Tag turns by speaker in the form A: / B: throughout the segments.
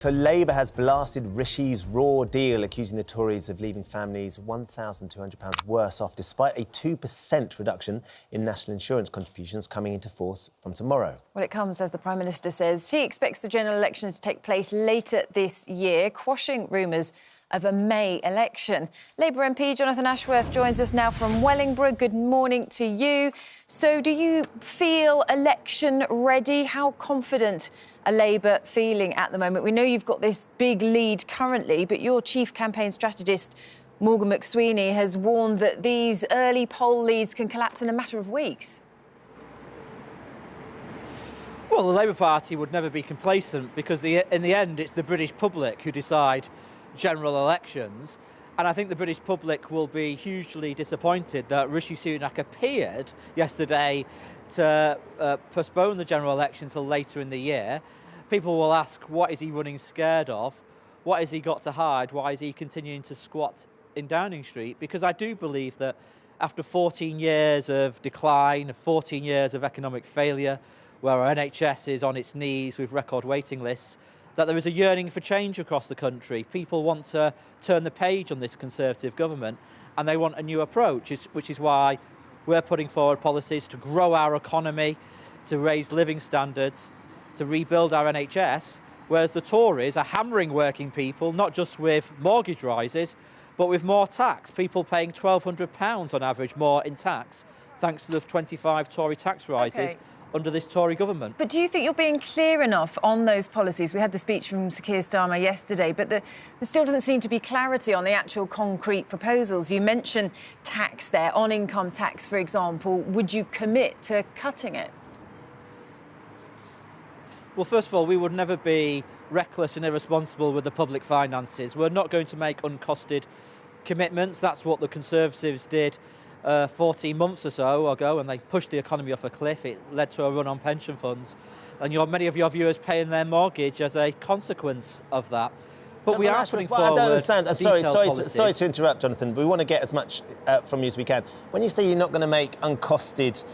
A: So Labour has blasted Rishi's raw deal, accusing the Tories of leaving families £1,200 worse off, despite a 2% reduction in national insurance contributions coming into force from tomorrow.
B: Well, it comes as the Prime Minister says he expects the general election to take place later this year, quashing rumours of a May election. Labour MP Jonathan Ashworth joins us now from Wellingborough. Good morning to you. So do you feel election ready? How confident are Labour feeling at the moment? We know you've got this big lead currently, but your chief campaign strategist, Morgan McSweeney, has warned that these early poll leads can collapse in a matter of weeks.
C: Well, the Labour Party would never be complacent because in the end it's the British public who decide general elections, and I think the British public will be hugely disappointed that Rishi Sunak appeared yesterday to postpone the general election till later in the year. People will ask, what is he running scared of? What has he got to hide? Why is he continuing to squat in Downing Street? Because I do believe that after 14 years of decline, 14 years of economic failure, where our NHS is on its knees with record waiting lists, that there is a yearning for change across the country. People want to turn the page on this Conservative government, and they want a new approach, which is why we're putting forward policies to grow our economy, to raise living standards, to rebuild our NHS, whereas the Tories are hammering working people, not just with mortgage rises, but with more tax, people paying £1,200 on average more in tax, thanks to the 25 Tory tax rises under this Tory government.
B: But do you think you're being clear enough on those policies? We had the speech from Sir Keir Starmer yesterday, but there still doesn't seem to be clarity on the actual concrete proposals. You mentioned tax there, on income tax, for example. Would you commit to cutting it?
C: Well, first of all, we would never be reckless and irresponsible with the public finances. We're not going to make uncosted commitments. That's what the Conservatives did 14 months or so ago, and they pushed the economy off a cliff. It led to a run on pension funds, and many of your viewers paying their mortgage as a consequence of that. But we are putting forward.
A: I don't understand. I'm sorry to interrupt, Jonathan, but we want to get as much from you as we can. When you say you're not going to make uncosted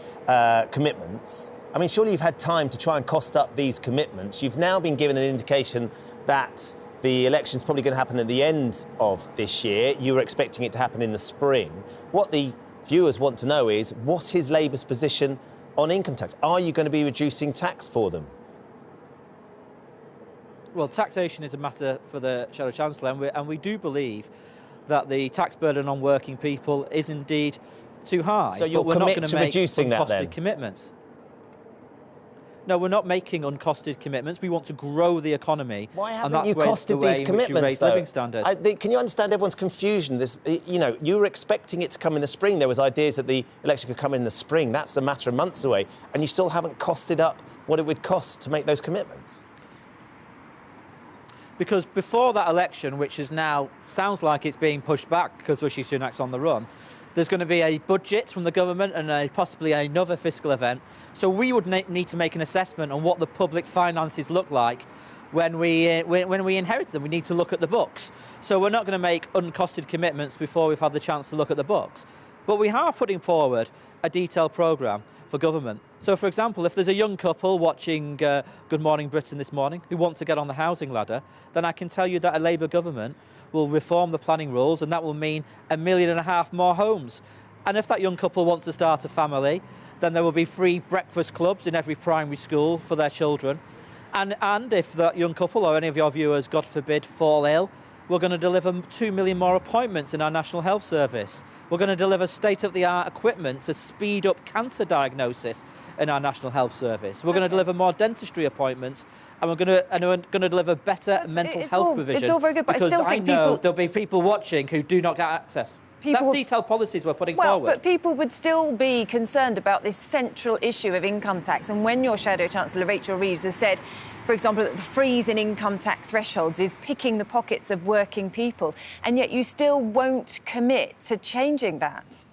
A: commitments, I mean, surely you've had time to try and cost up these commitments. You've now been given an indication that the election's probably going to happen at the end of this year. You were expecting it to happen in the spring. What the viewers want to know is, what is Labour's position on income tax? Are you going to be reducing tax for them?
C: Well, taxation is a matter for the Shadow Chancellor, and we do believe that the tax burden on working people is indeed too high.
A: So you're committed to reducing that then?
C: Commitments. No, we're not making uncosted commitments. We want to grow the economy.
A: Why haven't you costed these commitments, though?
C: Living standards.
A: Can you understand everyone's confusion? You were expecting it to come in the spring. There was ideas that the election could come in the spring. That's a matter of months away, and you still haven't costed up what it would cost to make those commitments.
C: Because before that election, which is now sounds like it's being pushed back because Rishi Sunak's on the run, there's going to be a budget from the government and possibly another fiscal event. So we would need to make an assessment on what the public finances look like when we inherit them. We need to look at the books. So we're not going to make uncosted commitments before we've had the chance to look at the books. But we are putting forward a detailed programme for government. So, for example, if there's a young couple watching Good Morning Britain this morning who want to get on the housing ladder, then I can tell you that a Labour government will reform the planning rules, and that will mean 1.5 million more homes. And if that young couple wants to start a family, then there will be free breakfast clubs in every primary school for their children. And if that young couple or any of your viewers, God forbid, fall ill, we're going to deliver 2 million more appointments in our National Health Service. We're going to deliver state-of-the-art equipment to speed up cancer diagnosis in our National Health Service. We're going to deliver more dentistry appointments, and we're going to deliver better mental health provision.
B: It's all very good, but I still think
C: there'll be people watching who do not get access. That's detailed policies we're putting forward.
B: But people would still be concerned about this central issue of income tax. And when your Shadow Chancellor, Rachel Reeves, has said, for example, that the freeze in income tax thresholds is picking the pockets of working people, and yet you still won't commit to changing that.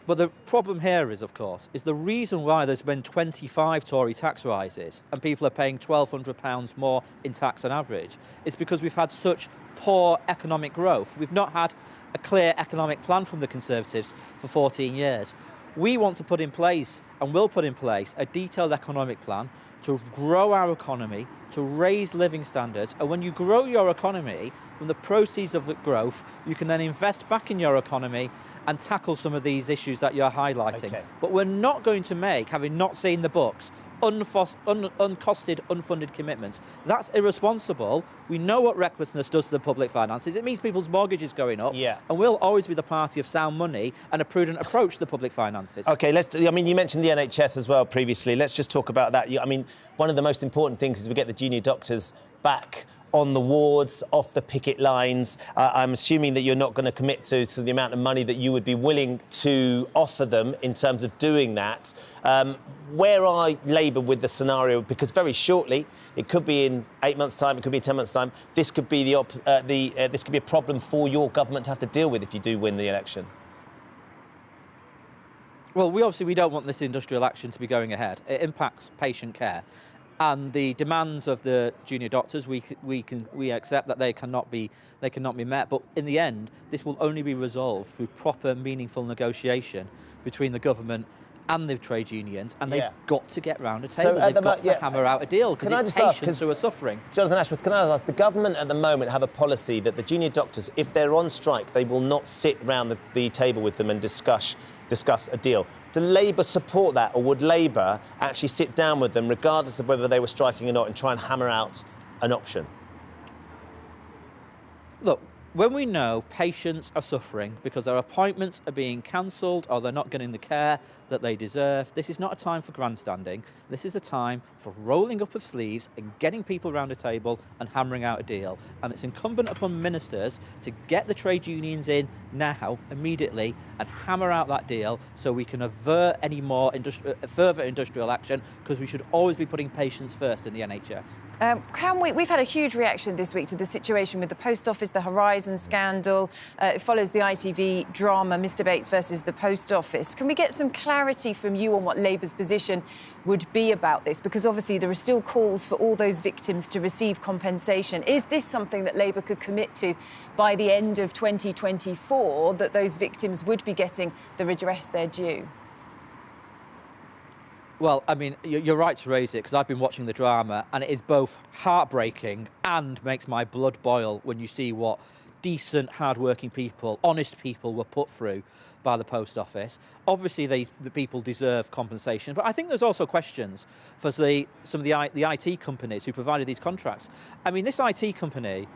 C: But the problem here is, of course, is the reason why there's been 25 Tory tax rises and people are paying £1,200 more in tax on average is because we've had such poor economic growth. We've not had a clear economic plan from the Conservatives for 14 years. We want to put in place, and will put in place, a detailed economic plan to grow our economy, to raise living standards. And when you grow your economy, from the proceeds of the growth, you can then invest back in your economy and tackle some of these issues that you're highlighting.
A: Okay.
C: But we're not going to make, having not seen the books, uncosted, unfunded commitments. That's irresponsible. We know what recklessness does to the public finances. It means people's mortgages going up.
A: Yeah.
C: And we'll always be the party of sound money and a prudent approach to the public finances.
A: OK, I mean, you mentioned the NHS as well previously. Let's just talk about that. I mean, one of the most important things is we get the junior doctors back on the wards, off the picket lines. I'm assuming that you're not going to commit to the amount of money that you would be willing to offer them in terms of doing that. Where are Labour with the scenario? Because very shortly, it could be in 8 months' time, it could be in 10 months' time. This could be this could be a problem for your government to have to deal with if you do win the election.
C: Well, we don't want this industrial action to be going ahead. It impacts patient care. And the demands of the junior doctors, we accept that they cannot be met. But in the end, this will only be resolved through proper, meaningful negotiation between the government and the trade unions, and they've got to get round a table. They've got to hammer out a deal, because it's patients who are suffering.
A: Jonathan Ashworth, can I ask, the government at the moment have a policy that the junior doctors, if they're on strike, they will not sit round the table with them and discuss a deal. Do Labour support that, or would Labour actually sit down with them, regardless of whether they were striking or not, and try and hammer out an option?
C: Look, when we know patients are suffering because their appointments are being cancelled or they're not getting the care that they deserve, this is not a time for grandstanding. This is a time for rolling up of sleeves and getting people around a table and hammering out a deal. And it's incumbent upon ministers to get the trade unions in now, immediately, and hammer out that deal so we can avert any more further industrial action, because we should always be putting patients first in the NHS.
B: We've had a huge reaction this week to the situation with the Post Office, the Horizon scandal. It follows the ITV drama, Mr Bates versus the Post Office. Can we get some clarity from you on what Labour's position would be about this? Because obviously there are still calls for all those victims to receive compensation. Is this something that Labour could commit to by the end of 2024, that those victims would be getting the redress they're due?
C: Well, I mean, you're right to raise it, because I've been watching the drama, and it is both heartbreaking and makes my blood boil when you see what decent, hard-working people, honest people were put through by the Post Office. Obviously, the people deserve compensation, but I think there's also questions for some of the IT companies who provided these contracts. I mean, this IT company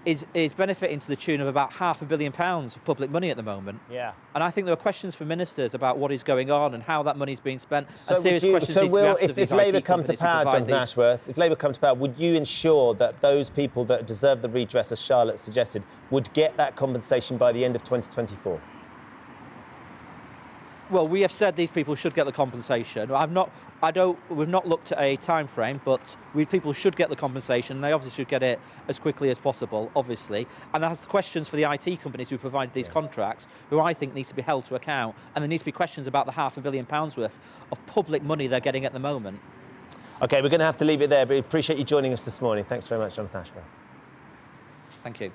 C: is benefiting to the tune of about £500 million of public money at the moment.
A: Yeah.
C: And I think there are questions for ministers about what is going on and how that money is being spent. And serious questions need to be asked of these
A: if Labour
C: IT
A: come to
C: companies who
A: power,
C: provide
A: Jonathan
C: these.
A: Ashworth, if Labour come to power, would you ensure that those people that deserve the redress, as Charlotte suggested, would get that compensation by the end of 2024?
C: Well, we have said these people should get the compensation. We've not looked at a time frame, but people should get the compensation. They obviously should get it as quickly as possible, obviously. And there's questions for the IT companies who provided these contracts, who I think need to be held to account. And there needs to be questions about the £500 million worth of public money they're getting at the moment.
A: OK, we're going to have to leave it there, but we appreciate you joining us this morning. Thanks very much, Jonathan Ashworth.
C: Thank you.